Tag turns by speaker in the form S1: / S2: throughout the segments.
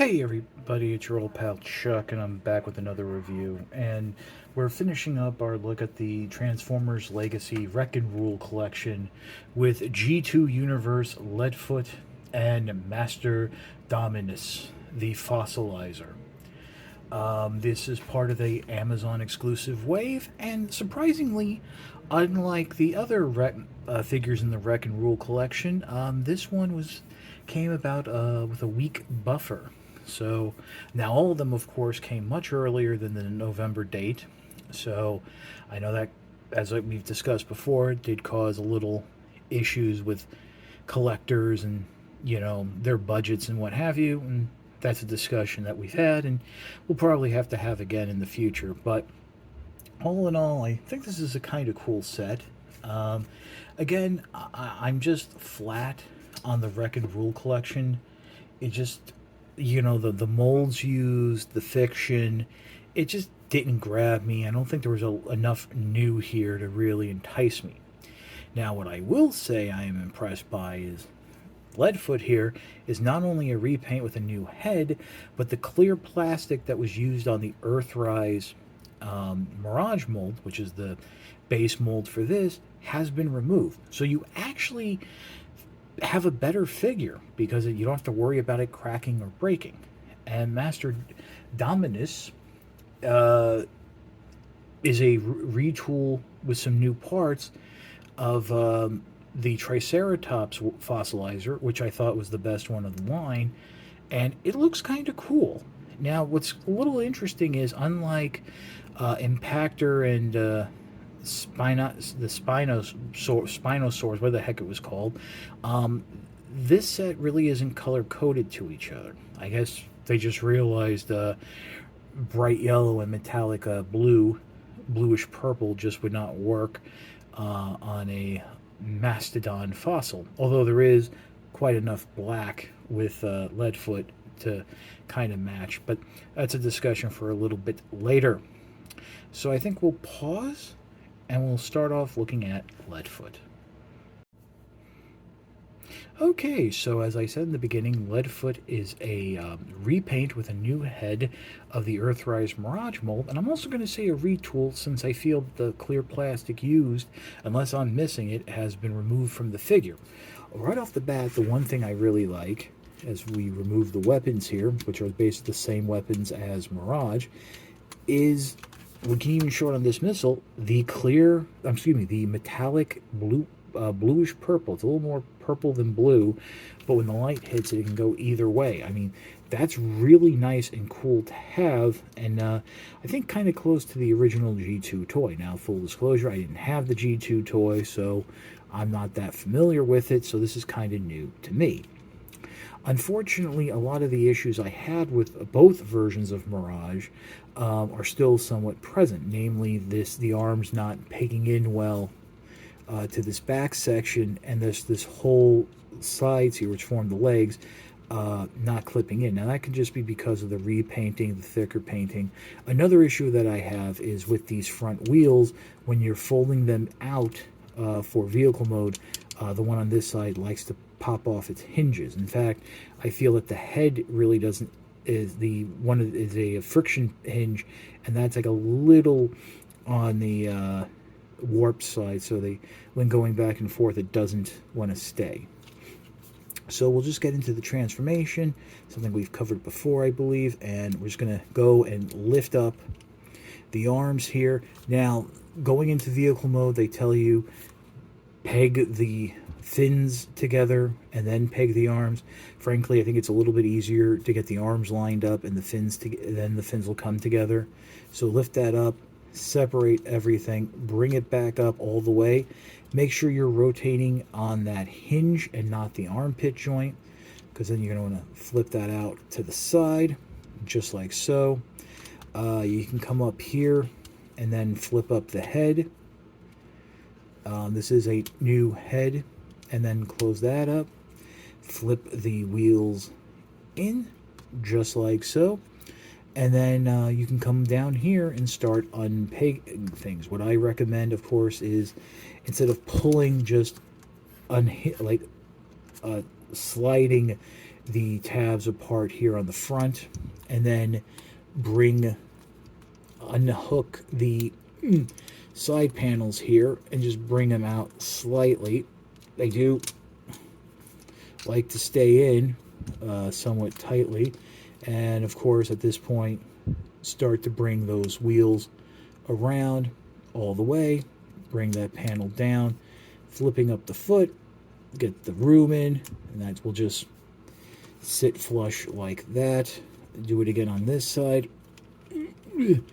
S1: Hey everybody, it's your old pal Chuck, and I'm back with another review. And we're finishing up our look at the Transformers Legacy Wreck and Rule collection with G2 Universe, Leadfoot, and Master Dominus, the Fossilizer. This is part of the Amazon exclusive wave, and surprisingly, unlike the other figures in the Wreck and Rule collection, this one came about with a week buffer. So now all of them, of course, came much earlier than the November date. So I know that, as we've discussed before, it did cause a little issues with collectors and their budgets and what have you. And that's a discussion that we've had, and we'll probably have to have again in the future. But all in all, I think this is a kind of cool set. Again, I'm just flat on the Wreck and Rule collection. It just, the molds used, the fiction, it just didn't grab me. I don't think there was enough new here to really entice me. Now, what I will say I am impressed by is Leadfoot here is not only a repaint with a new head, but the clear plastic that was used on the Earthrise Mirage mold, which is the base mold for this, has been removed. So you actually have a better figure because you don't have to worry about it cracking or breaking. And Master Dominus is a retool with some new parts of the Triceratops fossilizer, which I thought was the best one of the line, and it looks kind of cool. Now, what's a little interesting is, unlike Impactor and Spinosaurs, whatever the heck it was called, this set really isn't color coded to each other. I guess they just realized bright yellow and metallic bluish purple just would not work on a mastodon fossil, although there is quite enough black with Leadfoot to kind of match, but that's a discussion for a little bit later. So I think we'll pause and we'll start off looking at Leadfoot. Okay, so as I said in the beginning, Leadfoot is a repaint with a new head of the Earthrise Mirage mold, and I'm also going to say a retool, since I feel the clear plastic used, unless I'm missing it, has been removed from the figure. Right off the bat, the one thing I really like, as we remove the weapons here, which are basically the same weapons as Mirage, is, we can even show it on this missile, the metallic bluish purple. It's a little more purple than blue, but when the light hits it, it can go either way. I mean, that's really nice and cool to have, and I think kind of close to the original G2 toy. Now, full disclosure, I didn't have the G2 toy, so I'm not that familiar with it, so this is kind of new to me. Unfortunately, a lot of the issues I had with both versions of Mirage are still somewhat present, namely the arms not pegging in well to this back section, and this whole sides here, which form the legs, not clipping in. Now, that could just be because of the repainting, the thicker painting. Another issue that I have is with these front wheels, when you're folding them out for vehicle mode, the one on this side likes to pop off its hinges. In fact, I feel that the head really doesn't, is a friction hinge, and that's like a little on the warp side, so when going back and forth, it doesn't want to stay. So we'll just get into the transformation, something we've covered before, I believe, and we're just going to go and lift up the arms here. Now, going into vehicle mode, they tell you peg the fins together and then peg the arms. Frankly, I think it's a little bit easier to get the arms lined up and then the fins will come together. So lift that up, separate everything, bring it back up all the way. Make sure you're rotating on that hinge and not the armpit joint, because then you're going to want to flip that out to the side, just like so. You can come up here and then flip up the head. This is a new head, and then close that up. Flip the wheels in, just like so. And then you can come down here and start unpegging things. What I recommend, of course, is instead of pulling, just sliding the tabs apart here on the front, and then unhook the side panels here and just bring them out slightly. They do like to stay in somewhat tightly, and of course at this point start to bring those wheels around all the way, bring that panel down, flipping up the foot, get the room in, and that will just sit flush like that. Do it again on this side. And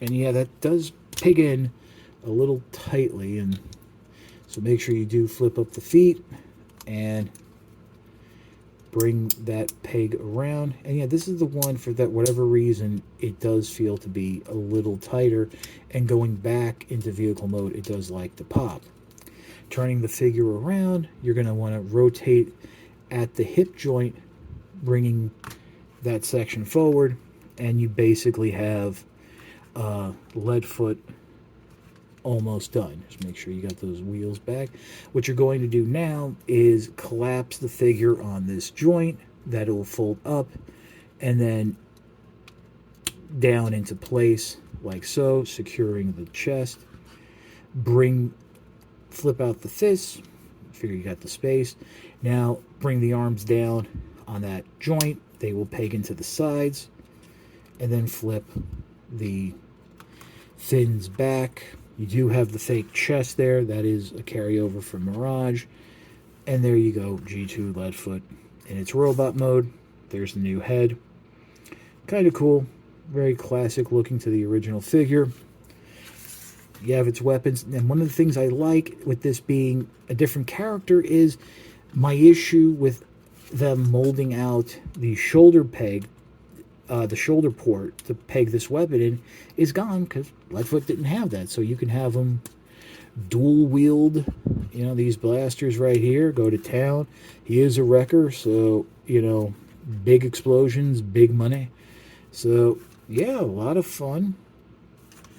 S1: yeah, that does pig in a little tightly, and so make sure you do flip up the feet and bring that peg around. And yeah, this is the one for that whatever reason it does feel to be a little tighter, and going back into vehicle mode it does like to pop. Turning the figure around, you're going to want to rotate at the hip joint, bringing that section forward, and you basically have Leadfoot almost done. Just make sure you got those wheels back. What you're going to do now is collapse the figure on this joint. That will fold up and then down into place like so, securing the chest. Flip out the fists. Figure you got the space. Now bring the arms down on that joint. They will peg into the sides, and then flip the fins back. You do have the fake chest there. That is a carryover from Mirage. And there you go, G2 Leadfoot in its robot mode. There's the new head. Kind of cool. Very classic looking to the original figure. You have its weapons. And one of the things I like with this being a different character is my issue with them molding out the shoulder peg, the shoulder port to peg this weapon in, is gone because Leadfoot didn't have that. So you can have them dual wield, these blasters right here, go to town. He is a wrecker, so, big explosions, big money. So, yeah, a lot of fun.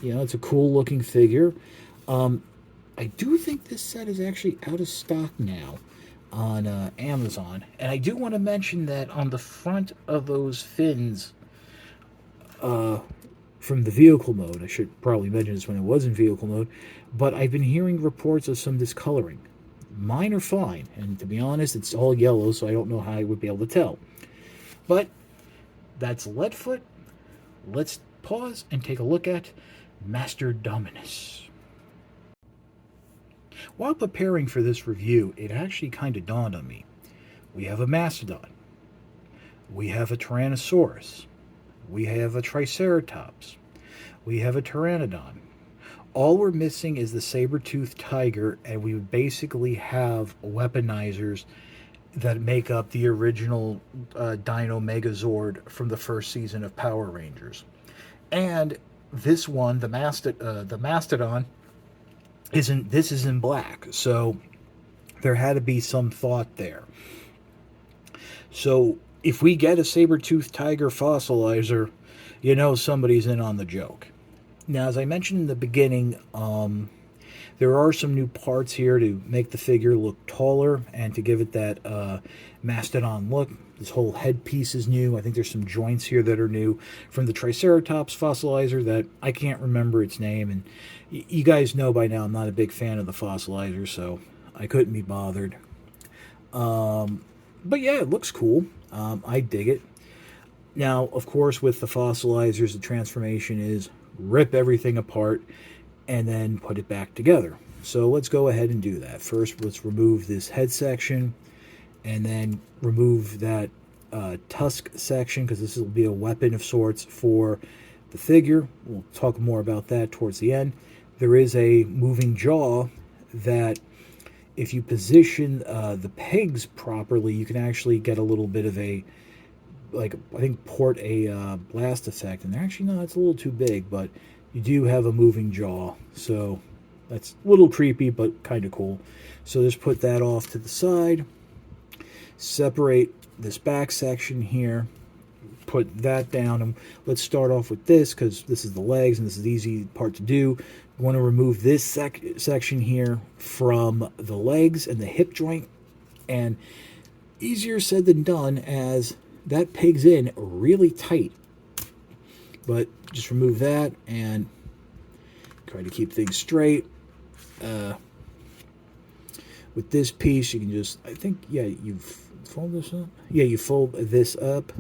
S1: It's a cool looking figure. I do think this set is actually out of stock now on Amazon. And I do want to mention that on the front of those fins from the vehicle mode, I should probably mention this when it was in vehicle mode, but I've been hearing reports of some discoloring. Mine are fine, and to be honest, it's all yellow, so I don't know how I would be able to tell. But that's Leadfoot. Let's pause and take a look at Mastodominus. While preparing for this review, it actually kind of dawned on me. We have a Mastodon. We have a Tyrannosaurus. We have a Triceratops. We have a Pteranodon. All we're missing is the saber-toothed tiger, and we basically have weaponizers that make up the original Dino Megazord from the first season of Power Rangers. And this one, the Mastodon, is in black, so there had to be some thought there. So if we get a saber-toothed tiger fossilizer, somebody's in on the joke. Now, as I mentioned in the beginning, there are some new parts here to make the figure look taller and to give it that Mastodon look. This whole headpiece is new. I think there's some joints here that are new from the Triceratops fossilizer that I can't remember its name. And you guys know by now I'm not a big fan of the fossilizer, so I couldn't be bothered. But yeah, it looks cool. I dig it. Now, of course, with the fossilizers, the transformation is rip everything apart and then put it back together. So let's go ahead and do that. First, let's remove this head section and then remove that tusk section, because this will be a weapon of sorts for the figure. We'll talk more about that towards the end. There is a moving jaw that if you position the pegs properly, you can actually get a little bit of a, port a blast effect. And actually, no, it's a little too big, but you do have a moving jaw. So that's a little creepy, but kind of cool. So just put that off to the side. Separate this back section here. Put that down. And let's start off with this, because this is the legs, and this is the easy part to do. We want to remove this section here from the legs and the hip joint. And easier said than done, as that pegs in really tight. But just remove that and try to keep things straight. With this piece, you can just, I think, yeah, you fold this up. Yeah, you fold this up.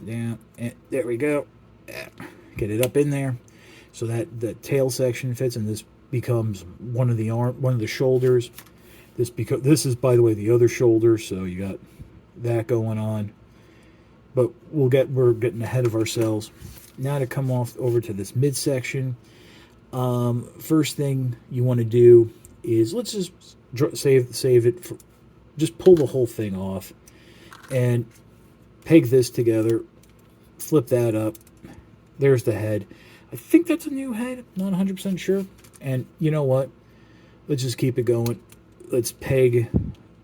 S1: Down, and there we go. Get it up in there so that the tail section fits, and this becomes one of the shoulders. This is, by the way, the other shoulder, so you got that going on. But we're getting ahead of ourselves. Now to come over to this midsection. First thing you want to do is, let's just save it. Just pull the whole thing off and peg this together. Flip that up. There's the head. I think that's a new head. Not 100% sure. And you know what? Let's just keep it going. Let's peg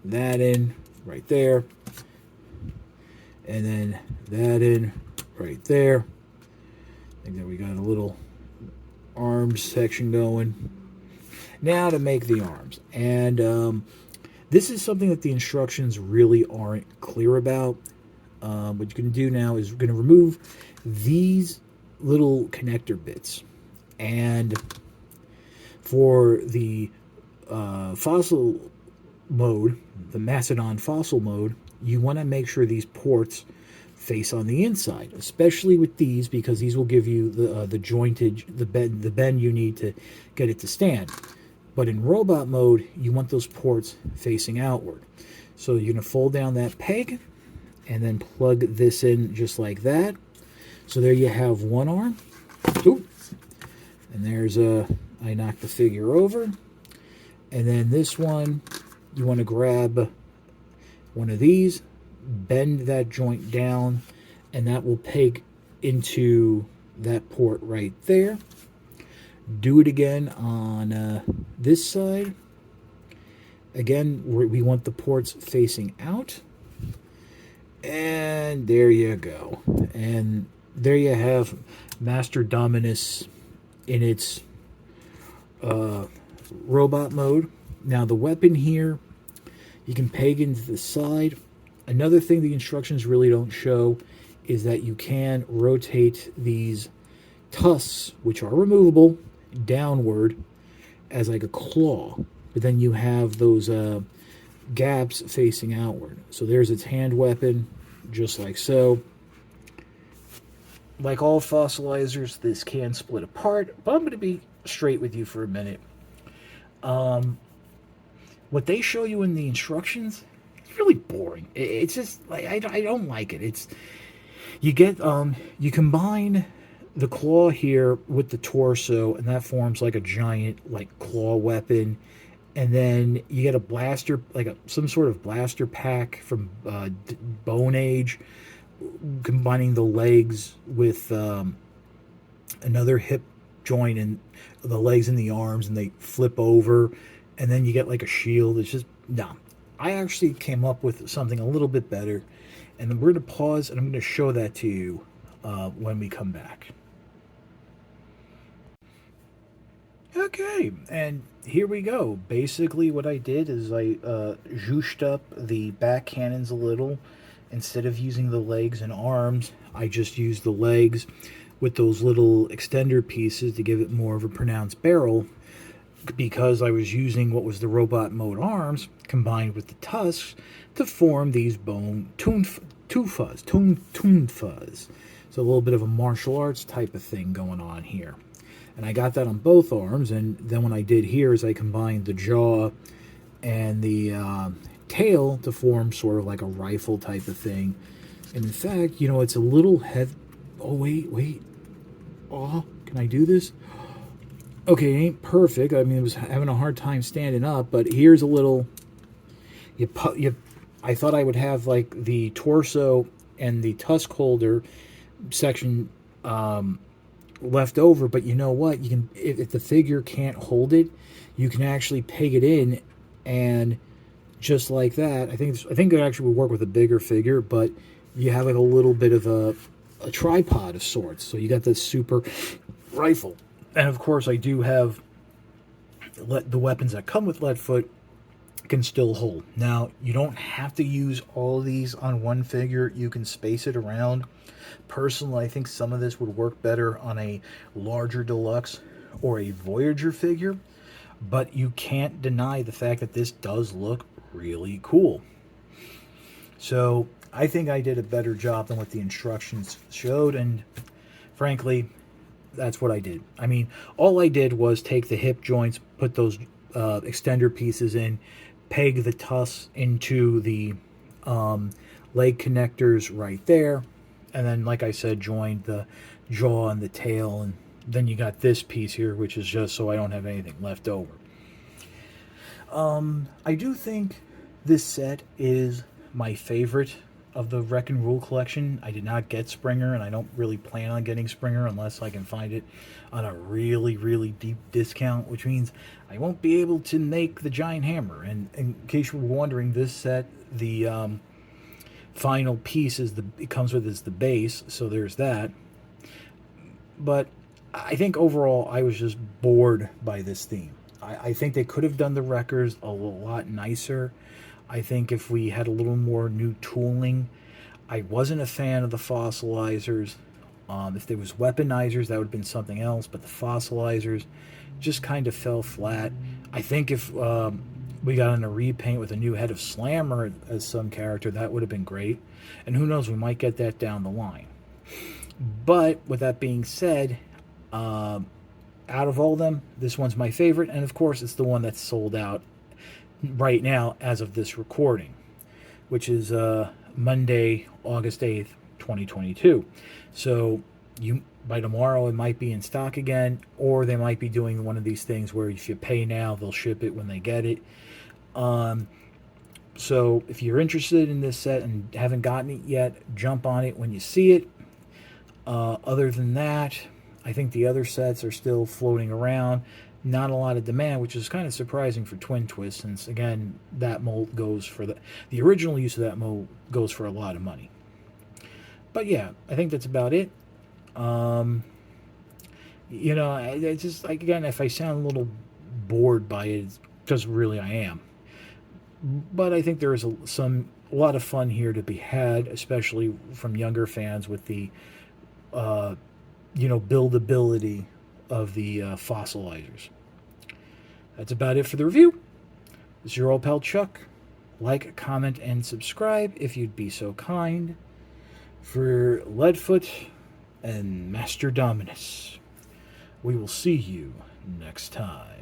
S1: that in right there. And then that in right there. I think that we got a little arms section going. Now to make the arms. And this is something that the instructions really aren't clear about. What you're going to do now is we're going to remove these little connector bits. And for the fossil mode, the Mastodon fossil mode, you want to make sure these ports face on the inside, especially with these, because these will give you the jointage, the bend you need to get it to stand. But in robot mode, you want those ports facing outward. So you're going to fold down that peg and then plug this in just like that. So there you have one arm. Ooh. And there's I knocked the figure over. And then this one, you want to grab one of these, bend that joint down, and that will peg into that port right there. Do it again on this side. Again, we want the ports facing out. And there you go. And there you have Mastodominus in its robot mode. Now the weapon here, you can peg into the side. Another thing the instructions really don't show is that you can rotate these tusks, which are removable, downward as like a claw. But then you have those gaps facing outward. So there's its hand weapon, just like so. Like all fossilizers, this can split apart, but I'm going to be straight with you for a minute. What they show you in the instructions, it's really boring. It's just like I don't like it. It's you get you combine the claw here with the torso, and that forms like a giant like claw weapon. And then you get a blaster, like some sort of blaster pack from Bone Age, combining the legs with another hip joint and the legs and the arms, and they flip over, and then you get like a shield. It's just, no. I actually came up with something a little bit better, and then we're going to pause, and I'm going to show that to you when we come back. Okay, and here we go. Basically what I did is I zhooshed up the back cannons a little. Instead of using the legs and arms, I just used the legs with those little extender pieces to give it more of a pronounced barrel, because I was using what was the robot mode arms combined with the tusks to form these bone tuned fuzz. So a little bit of a martial arts type of thing going on here. And I got that on both arms, and then what I did here is I combined the jaw and the tail to form sort of like a rifle type of thing. And in fact, you know, it's a little heavy. Oh, wait. Oh, can I do this? Okay, it ain't perfect. I mean, I was having a hard time standing up, but here's a little... I thought I would have like the torso and the tusk holder section left over, but you know what? You can, if the figure can't hold it, you can actually peg it in, and just like that, I think it actually would work with a bigger figure, but you have like a little bit of a tripod of sorts. So you got this super rifle, and of course I do have the weapons that come with Leadfoot can still hold. Now, you don't have to use all of these on one figure. You can space it around. Personally, I think some of this would work better on a larger deluxe or a Voyager figure, but you can't deny the fact that this does look really cool. So I think I did a better job than what the instructions showed, and frankly, that's what I did. I mean, all I did was take the hip joints, put those extender pieces in, peg the tusks into the leg connectors right there, and then, like I said, joined the jaw and the tail, and then you got this piece here, which is just so I don't have anything left over. I do think this set is my favorite of the Wreck and Rule collection. I did not get Springer, and I don't really plan on getting Springer unless I can find it on a really, really deep discount, which means I won't be able to make the Giant Hammer. And in case you were wondering, this set, the final piece it comes with is the base, so there's that. But I think overall I was just bored by this theme. I think they could have done the Wreckers a lot nicer. I think if we had a little more new tooling. I wasn't a fan of the fossilizers. If there was weaponizers, that would have been something else, but the fossilizers just kind of fell flat. I think if we got in a repaint with a new head of Slammer as some character, that would have been great. And who knows, we might get that down the line. But with that being said, out of all of them, this one's my favorite, and of course it's the one that's sold out right now as of this recording, which is Monday, August 8th, 2022. So by tomorrow it might be in stock again, or they might be doing one of these things where if you pay now, they'll ship it when they get it. So if you're interested in this set and haven't gotten it yet, jump on it when you see it. Other than that, I think the other sets are still floating around. Not a lot of demand, which is kind of surprising for Twin Twist, since again that mold goes for the original use of that mold goes for a lot of money. But yeah, I think that's about it. You know, I just, again, if I sound a little bored by it, it's because really I am. But I think there is a lot of fun here to be had, especially from younger fans with the buildability of the fossilizers. That's about it for the review. This is your old pal Chuck. Like, comment, and subscribe if you'd be so kind. For Leadfoot and Mastodominus, we will see you next time.